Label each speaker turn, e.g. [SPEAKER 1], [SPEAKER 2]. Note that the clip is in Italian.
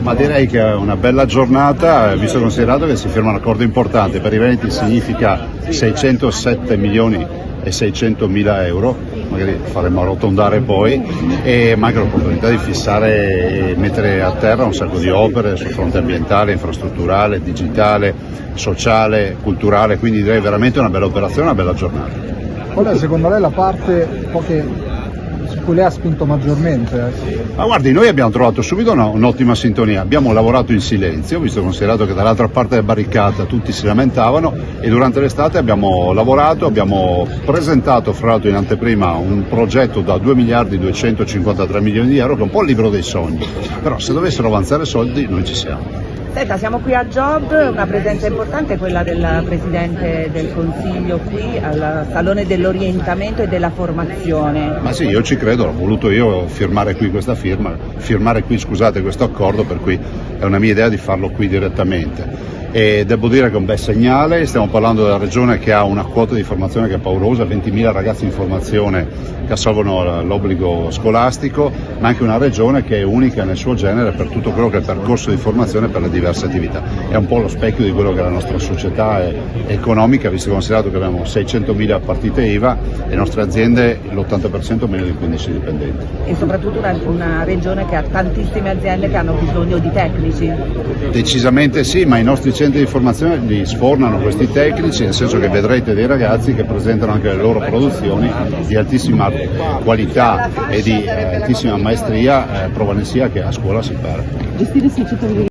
[SPEAKER 1] Ma direi che è una bella giornata, visto e considerato che si firma un accordo importante. Per i Veneti significa 607 milioni e 600 mila euro, magari faremo arrotondare poi, ma anche l'opportunità di fissare e mettere a terra un sacco di opere sul fronte ambientale, infrastrutturale, digitale, sociale, culturale, quindi direi veramente una bella operazione, una bella giornata.
[SPEAKER 2] Qual è secondo lei la parte su cui lei ha spinto maggiormente?
[SPEAKER 1] Ma guardi, noi abbiamo trovato subito un'ottima sintonia, abbiamo lavorato in silenzio, visto e considerato che dall'altra parte della barricata tutti si lamentavano, e durante l'estate abbiamo lavorato, abbiamo presentato fra l'altro in anteprima un progetto da 2 miliardi 253 milioni di euro, che è un po' il libro dei sogni, però se dovessero avanzare soldi noi ci siamo.
[SPEAKER 3] Senta, siamo qui a Job, una presenza importante è quella del Presidente del Consiglio qui al Salone dell'Orientamento e della Formazione.
[SPEAKER 1] Ma sì, io ci credo, l'ho voluto io firmare qui questo accordo, per cui è una mia idea di farlo qui direttamente. E devo dire che è un bel segnale, stiamo parlando della regione che ha una quota di formazione che è paurosa, 20.000 ragazzi in formazione che assolvono l'obbligo scolastico, ma anche una regione che è unica nel suo genere per tutto quello che è il percorso di formazione per le diverse attività. È un po' lo specchio di quello che è la nostra società economica, visto e considerato che abbiamo 600.000 partite IVA e le nostre aziende l'80% meno di 15 dipendenti.
[SPEAKER 3] E soprattutto una regione che ha tantissime aziende che hanno bisogno di tecnici.
[SPEAKER 1] Decisamente sì, ma i nostri centri di formazione li sfornano questi tecnici, nel senso che vedrete dei ragazzi che presentano anche le loro produzioni di altissima qualità e di altissima maestria, prova ne sia che a scuola si impara.